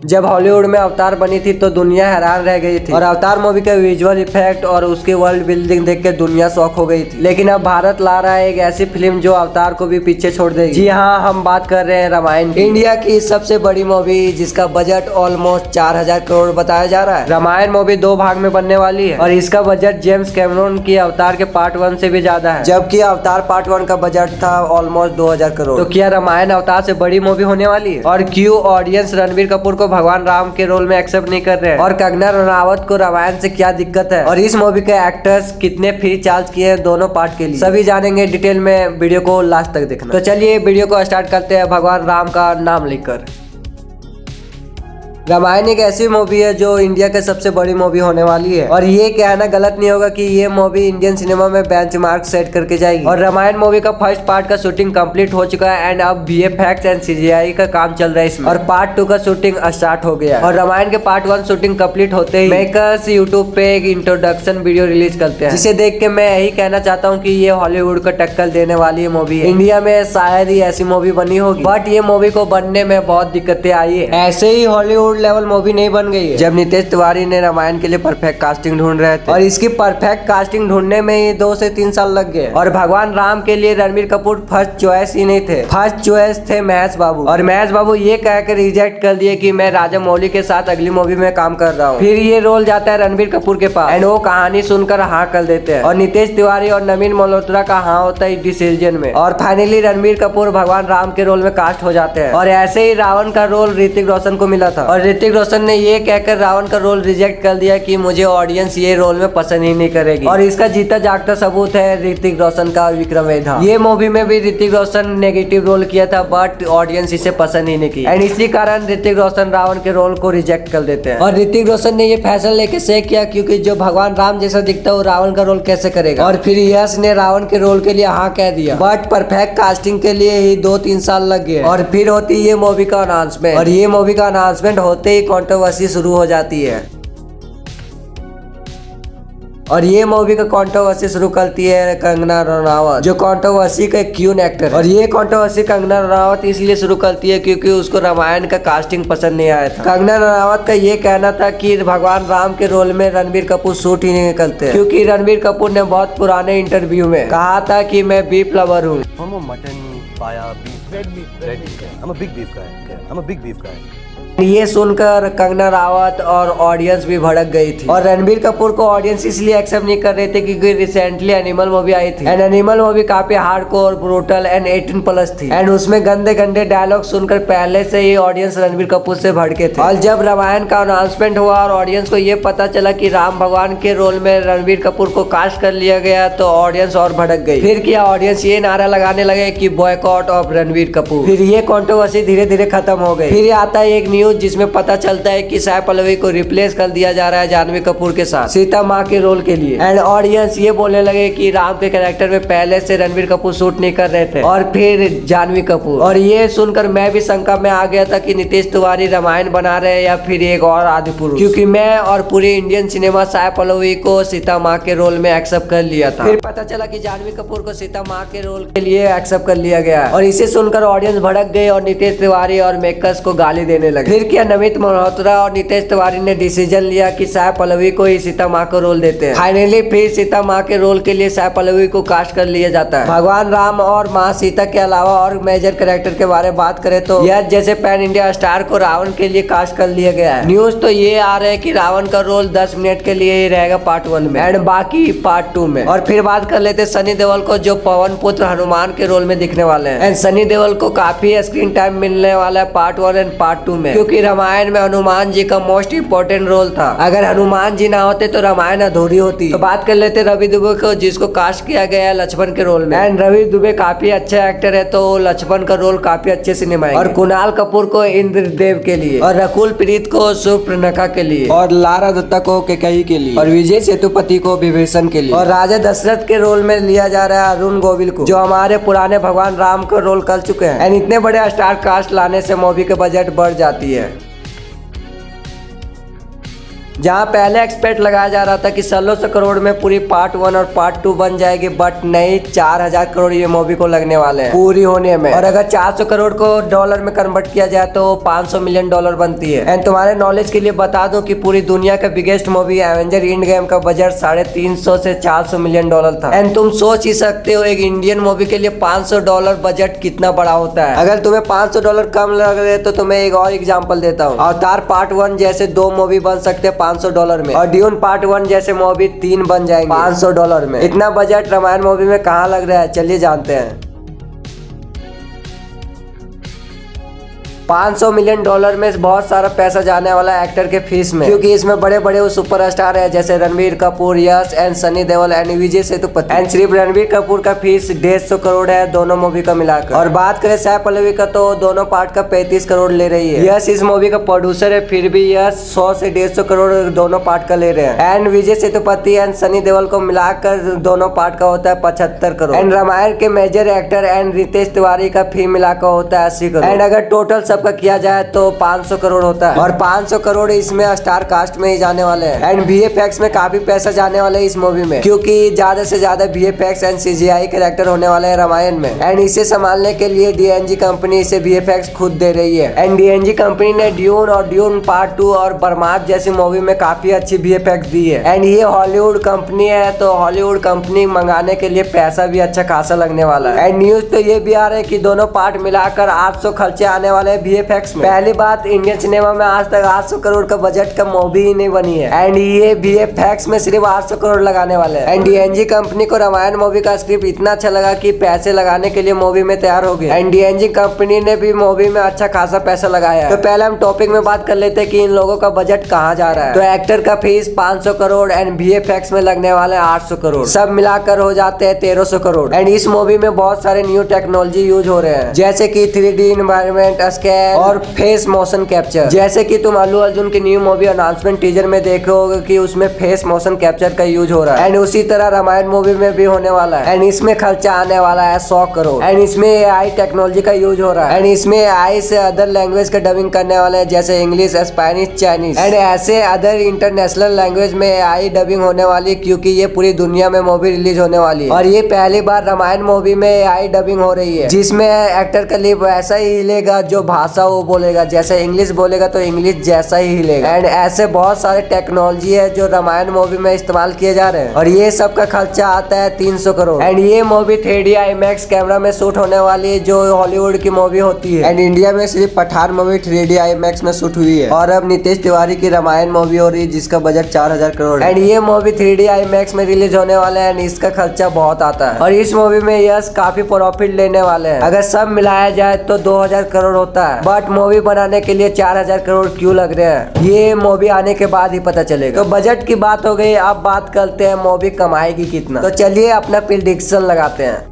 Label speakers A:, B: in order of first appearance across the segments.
A: जब हॉलीवुड में अवतार बनी थी तो दुनिया हैरान रह गई थी और अवतार मूवी के विजुअल इफेक्ट और उसकी वर्ल्ड बिल्डिंग देख के दुनिया शॉक हो गई थी। लेकिन अब भारत ला रहा है एक ऐसी फिल्म जो अवतार को भी पीछे छोड़ देगी। जी हाँ, हम बात कर रहे हैं रामायण की। इंडिया की सबसे बड़ी मूवी जिसका बजट ऑलमोस्ट 4000 करोड़ बताया जा रहा है। रामायण मूवी 2 भाग में बनने वाली है और इसका बजट जेम्स कैमरून की अवतार के पार्ट 1 से भी ज्यादा है, जबकि अवतार पार्ट 1 का बजट था ऑलमोस्ट 2000 करोड़। तो क्या रामायण अवतार से बड़ी मूवी होने वाली है? और क्यों ऑडियंस रणबीर कपूर को भगवान राम के रोल में एक्सेप्ट नहीं कर रहे हैं? और कंगना रनावत को रामायण से क्या दिक्कत है? और इस मूवी के एक्टर्स कितने फ्री चार्ज किए हैं दोनों पार्ट के लिए, सभी जानेंगे डिटेल में। वीडियो को लास्ट तक देखना। तो चलिए वीडियो को स्टार्ट करते हैं भगवान राम का नाम लेकर। रामायण एक ऐसी मूवी है जो इंडिया के सबसे बड़ी मूवी होने वाली है और ये कहना गलत नहीं होगा कि ये मूवी इंडियन सिनेमा में बेंचमार्क सेट करके जाएगी। और रामायण मूवी का फर्स्ट पार्ट का शूटिंग कंप्लीट हो चुका है एंड अब VFX एंड CGI का काम चल रहा है इसमें, और पार्ट 2 का शूटिंग स्टार्ट हो गया है। और रामायण के पार्ट 1 शूटिंग कंप्लीट होते ही मेकर्स यूट्यूब पे एक इंट्रोडक्शन वीडियो रिलीज करते हैं, जिसे देख के मैं यही कहना चाहता हूँ कि ये हॉलीवुड को टक्कर देने वाली मूवी है। इंडिया में शायद ही ऐसी मूवी बनी होगी, बट ये मूवी को बनने में बहुत दिक्कतें आई है। ऐसे ही हॉलीवुड लेवल मूवी नहीं बन गई है जब नितेश तिवारी ने रामायण के लिए परफेक्ट कास्टिंग ढूंढ रहे थे, और इसकी परफेक्ट कास्टिंग ढूंढने में ही 2 से 3 साल लग गए। और भगवान राम के लिए रणबीर कपूर फर्स्ट चॉइस ही नहीं थे, फर्स्ट चॉइस थे महेश बाबू। और महेश बाबू ये कहकर रिजेक्ट कर दिए कि मैं राजा मौली के साथ अगली मूवी में काम कर रहा हूँ। फिर ये रोल जाता है रणबीर कपूर के पास एंड वो कहानी सुनकर हाँ कर देते हैं, और नितेश तिवारी और नवीन मल्होत्रा का हाँ होता है डिसीजन में, और फाइनली रणबीर कपूर भगवान राम के रोल में कास्ट हो जाते हैं। और ऐसे ही रावण का रोल ऋतिक रोशन को मिला था, और ऋतिक रोशन ने ये कहकर रावण का रोल रिजेक्ट कर दिया कि मुझे ऑडियंस ये रोल में पसंद ही नहीं करेगी। और इसका जीता जागता सबूत है ऋतिक रोशन का विक्रम वेधा। ये मूवी में भी ऋतिक रोशन नेगेटिव रोल किया था बट ऑडियंस इसे पसंद ही नहीं की, एंड इसी कारण ऋतिक रोशन रावण के रोल को रिजेक्ट कर देते हैं। और ऋतिक रोशन ने ये फैसला लेके सही किया क्योंकि जो भगवान राम जैसा दिखता है वो रावण का रोल कैसे करेगा। और फिर यश ने रावण के रोल के लिए हाँ कह दिया, बट परफेक्ट कास्टिंग के लिए ही 2-3 साल लग गए। और फिर होती ये मूवी का अनाउंसमेंट, और ये मूवी का अनाउंसमेंट होते ही कंट्रोवर्सी शुरू हो जाती है। और ये मूवी का कंट्रोवर्सी शुरू करती है कंगना रनावत, जो कंट्रोवर्सी का क्यून एक्टर है। और ये कंट्रोवर्सी कंगना रनावत इसलिए शुरू करती है क्योंकि उसको रामायण का कास्टिंग पसंद नहीं आया था। कंगना रनावत का ये कहना था कि भगवान राम के रोल में रणबीर कपूर शूट ही नहीं करते, क्योंकि रणबीर कपूर ने बहुत पुराने इंटरव्यू में कहा था कि मैं बीफ लवर हूँ। ये सुनकर कंगना रावत और ऑडियंस भी भड़क गई थी, और रणबीर कपूर को ऑडियंस इसलिए एक्सेप्ट नहीं कर रहे थे क्योंकि रिसेंटली एनिमल मूवी आई थी, एंड एनिमल मूवी काफी हार्डकोर, ब्रूटल एंड 18+ थी, एंड उसमें गंदे गंदे डायलॉग सुनकर पहले से ही ऑडियंस रणबीर कपूर से भड़के थे। और जब रामायण का अनाउंसमेंट हुआ और ऑडियंस को ये पता चला कि राम भगवान के रोल में रणबीर कपूर को कास्ट कर लिया गया तो ऑडियंस और भड़क गई। फिर क्या ऑडियंस ये नारा लगाने लगे कि बॉयकॉट ऑफ रणबीर कपूर। फिर ये कंट्रोवर्सी धीरे धीरे खत्म हो गई। फिर आता है एक न्यूज जिसमें पता चलता है कि साई पल्लवी को रिप्लेस कर दिया जा रहा है जानवी कपूर के साथ सीता माँ के रोल के लिए, एंड ऑडियंस ये बोलने लगे कि राम के कैरेक्टर में पहले से रणबीर कपूर शूट नहीं कर रहे थे और फिर जानवी कपूर। और ये सुनकर मैं भी शंका में आ गया था कि नितेश तिवारी रामायण बना रहे हैं या फिर एक और आदि पुरुष, क्योंकि मैं और पूरे इंडियन सिनेमा साई पल्लवी को सीता माँ के रोल में एक्सेप्ट कर लिया था। फिर पता चला कि जानवी कपूर को सीता माँ के रोल के लिए एक्सेप्ट कर लिया गया, और इसे सुनकर ऑडियंस भड़क गए और नितेश तिवारी और मेकर्स को गाली देने लगे। फिर क्या नमित मल्होत्रा और नितेश तिवारी ने डिसीजन लिया कि साई पल्लवी को ही सीता माँ को रोल देते हैं। फाइनली फिर सीता माँ के रोल के लिए साई पल्लवी को कास्ट कर लिया जाता है। भगवान राम और माँ सीता के अलावा और मेजर कैरेक्टर के बारे में बात करें तो यह जैसे पैन इंडिया स्टार को रावण के लिए कास्ट कर लिया गया है। न्यूज तो ये आ रहा है कि रावण का रोल 10 मिनट के लिए ही रहेगा पार्ट 1 में एंड बाकी पार्ट 2 में। और फिर बात कर लेते सनी देओल को, जो पवन पुत्र हनुमान के रोल में दिखने वाले हैं, एंड सनी देओल को काफी स्क्रीन टाइम मिलने वाला है पार्ट 1 एंड पार्ट 2 में, क्योंकि रामायण में हनुमान जी का मोस्ट इम्पोर्टेंट रोल था। अगर हनुमान जी ना होते तो रामायण अधूरी होती। तो बात कर लेते रवि दुबे को, जिसको कास्ट किया गया है लक्ष्मण के रोल में, एंड रवि दुबे काफी अच्छा एक्टर है तो लक्ष्मण का रोल काफी अच्छे से निभाएंगे। और कुणाल कपूर को इंद्रदेव के लिए, और रकुल प्रीत को सुपर्णखा के लिए, और लारा दत्ता को केकई के लिए, और विजय सेतुपति को विभीषण के लिए, और राजा दशरथ के रोल में लिया जा रहा है अरुण गोविल को, जो हमारे पुराने भगवान राम का रोल कर चुके हैं। एंड इतने बड़े स्टार कास्ट लाने से मूवी के बजट बढ़ जाती है। जहाँ पहले एक्सपेक्ट लगाया जा रहा था कि 1600 करोड़ में पूरी पार्ट 1 और पार्ट 2 बन जाएगी, बट नहीं, 4000 करोड़ ये मूवी को लगने वाले हैं पूरी होने में। और अगर 400 करोड़ को डॉलर में कन्वर्ट किया जाए तो 500 मिलियन डॉलर बनती है। एंड तुम्हारे नॉलेज के लिए बता दूं कि पूरी दुनिया का biggest movie Avenger end game का बजट 350 से 400 मिलियन डॉलर था। एंड तुम सोच ही सकते हो एक इंडियन मूवी के लिए $500 बजट कितना बड़ा होता है। अगर तुम्हें $500 कम लग रहे तो तुम्हें एक और एग्जाम्पल देता हूँ। अवतार पार्ट 1 जैसे 2 मूवी बन सकते हैं $500 में, और ड्यून पार्ट 1 जैसे मूवी 3 बन जाएंगे $500 में। इतना बजट रामायण मूवी में कहाँ लग रहा है, चलिए जानते हैं। $500 मिलियन में बहुत सारा पैसा जाने वाला है एक्टर के फीस में, क्योंकि इसमें बड़े बड़े सुपरस्टार है जैसे Ranbir Kapoor, Yash and Sunny Deol and Vijay Sethupathi. And सिर्फ रणबीर कपूर का फीस 150 करोड़ है दोनों मूवी का मिलाकर। और बात करें सैफ पल्लवी का तो दोनों पार्ट का 35 करोड़ ले रही है। यश इस मूवी का प्रोड्यूसर है, फिर भी यश 100 से 150 करोड़ दोनों पार्ट का ले रहे हैं। एंड विजय सेतुपति एंड सनी देओल को मिलाकर दोनों पार्ट का होता है 75 करोड़। एंड रामायण के major actor and Ritesh Tiwari का फी मिलाकर होता है 80 करोड़। एंड अगर टोटल सबका किया जाए तो 500 करोड़ होता है, और 500 करोड़ इसमें स्टार कास्ट में ही जाने वाले हैं। एंड VFX में काफी पैसा जाने वाला है इस मूवी में, क्योंकि ज्यादा से ज्यादा VFX एंड CGI कैरेक्टर होने वाले हैं रामायण में। एंड इसे संभालने के लिए DNG कंपनी इसे VFX खुद दे रही है। एंड DNG कंपनी ने ड्यून और ड्यून पार्ट 2 और बरमात जैसी मूवी में काफी अच्छी VFX दी है। एंड ये हॉलीवुड कंपनी है, तो हॉलीवुड कंपनी मंगाने के लिए पैसा भी अच्छा खासा लगने वाला है। एंड न्यूज तो ये भी आ रहा है कि दोनों पार्ट मिलाकर 800 खर्चे आने वाले हैं VFX में। पहली बात, इंडियन सिनेमा में आज तक 800 करोड़ का बजट का मूवी ही नहीं बनी है। एंड ये VFX में सिर्फ 800 करोड़ लगाने वाले हैं। एंड DNG कंपनी को रामायण मूवी का स्क्रिप्ट इतना अच्छा लगा कि पैसे लगाने के लिए मूवी में तैयार हो गए। एंड DNG कंपनी ने भी मूवी में अच्छा खासा पैसा लगाया है। तो पहले हम टॉपिक में बात कर लेते हैं कि इन लोगों का बजट कहाँ जा रहा है। तो एक्टर का फीस 500 करोड़ एंड VFX में लगने वाले 800 करोड़, सब मिलाकर हो जाते हैं 1300 करोड़। एंड इस मूवी में बहुत सारे न्यू टेक्नोलॉजी यूज हो रहे हैं, जैसे कि 3D इन्वायरमेंट स्कैन और फेस मोशन कैप्चर। जैसे कि तुम अल्लू अर्जुन की न्यू मूवी अनाउंसमेंट टीजर में देखोगे कि उसमें फेस मोशन कैप्चर का यूज हो रहा है। एंड उसी तरह रामायण मूवी में भी होने वाला है। एंड इसमें खर्चा आने वाला है 100 करोड़। एंड इसमें AI टेक्नोलॉजी का यूज हो रहा है। एंड इसमें AI से अदर लैंग्वेज का डबिंग करने वाले हैं, जैसे इंग्लिश, स्पेनिश, चाइनीज। एंड ऐसे अदर इंटरनेशनल लैंग्वेज में AI डबिंग होने वाली, क्योंकि ये पूरी दुनिया में मूवी रिलीज होने वाली है। और ये पहली बार रामायण मूवी में AI डबिंग हो रही है, जिसमें एक्टर का लिप वैसा ही हिलेगा जो भाषा वो बोलेगा, जैसे इंग्लिश बोलेगा तो इंग्लिश जैसा ही हिलेगा। एंड ऐसे बहुत सारे टेक्नोलॉजी है जो रामायण मूवी में इस्तेमाल किए जा रहे हैं, और ये सब का खर्चा आता है 300 करोड़। एंड ये मूवी 3D IMAX कैमरा में शूट होने वाली है, जो हॉलीवुड की मूवी होती है। एंड इंडिया में सिर्फ पठान मूवी 3D IMAX में शूट हुई है, और अब नितेश तिवारी की रामायण मूवी हो रही है जिसका बजट 4000 करोड़। एंड ये मूवी 3D IMAX में रिलीज होने वाला है, एंड इसका खर्चा बहुत आता है। और इस मूवी में यश काफी प्रॉफिट लेने वाले हैं। अगर सब मिलाया जाए तो 2000 करोड़ होता है, बट मूवी बनाने के लिए 4000 करोड़ क्यों लग रहे हैं, ये मूवी आने के बाद ही पता चलेगा। तो बजट की बात हो गई, अब बात करते हैं मूवी कमाएगी कितना। तो चलिए अपना प्रेडिक्शन लगाते हैं।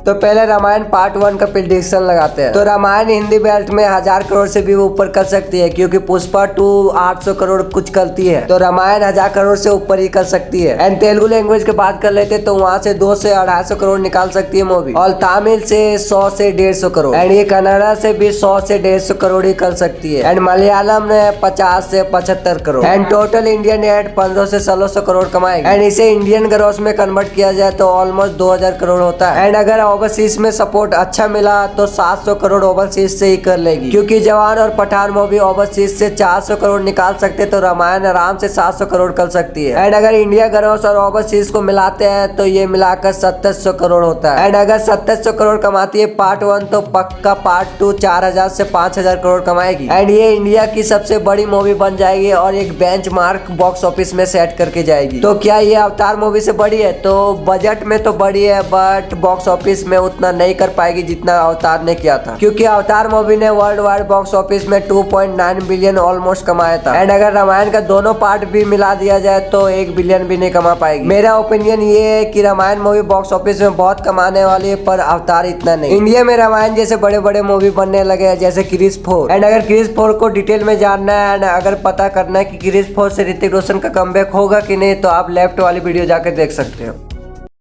A: तो पहले रामायण पार्ट 1 का प्रेडिक्शन लगाते हैं। तो रामायण हिंदी बेल्ट में 1000 करोड़ से भी ऊपर कर सकती है, क्योंकि पुष्पा 2 800 करोड़ कुछ करती है, तो रामायण 1000 करोड़ से ऊपर ही कर सकती है। एंड तेलुगु लैंग्वेज की बात कर लेते तो वहाँ से 200 से 250 करोड़ निकाल सकती है मूवी, और तमिल से 100 से 150 करोड़। एंड ये कन्नड़ा से भी 100 से 150 करोड़ ही कर सकती है। एंड मलयालम में 50 से 75 करोड़। एंड टोटल इंडियन एड 1500 से 1600 करोड़ कमाएगी। एंड इसे इंडियन ग्रॉस में कन्वर्ट किया जाए तो ऑलमोस्ट 2000 करोड़ होता है। एंड अगर ओवरसीज में सपोर्ट अच्छा मिला तो 700 करोड़ ओवरसीज से ही कर लेगी, क्योंकि जवान और पठान मूवी ओवरसीज से 400 करोड़ निकाल सकते, तो रामायण आराम से 700 करोड़ कर सकती है। एंड अगर इंडिया ग्रॉस और ओवरसीज को मिलाते हैं तो ये मिलाकर 2700 करोड़ होता है। एंड अगर 2700 करोड़ कमाती है पार्ट 1, तो पक्का पार्ट 2 4000 से 5000 करोड़ कमाएगी। एंड ये इंडिया की सबसे बड़ी मूवी बन जाएगी और एक बेंचमार्क बॉक्स ऑफिस में सेट करके जाएगी। तो क्या ये अवतार मूवी से बड़ी है? तो बजट में तो बड़ी है, बट बॉक्स ऑफिस में उतना नहीं कर पाएगी जितना अवतार ने किया था, क्योंकि अवतार मूवी ने वर्ल्ड वाइड बॉक्स ऑफिस में 2.9 बिलियन ऑलमोस्ट कमाया था। एंड अगर रामायण का दोनों पार्ट भी मिला दिया जाए तो 1 बिलियन भी नहीं कमा पाएगी। मेरा ओपिनियन ये है कि रामायण मूवी बॉक्स ऑफिस में बहुत कमाने वाली है, पर अवतार इतना नहीं। इंडिया में रामायण जैसे बड़े बड़े मूवी बनने लगे हैं, जैसे क्रिस 4। एंड अगर क्रिस 4 को डिटेल में जानना है एंड अगर पता करना है कि क्रिस 4 से ऋतिक रोशन का कमबैक होगा कि नहीं, तो आप लेफ्ट वाली वीडियो जाकर देख सकते हो।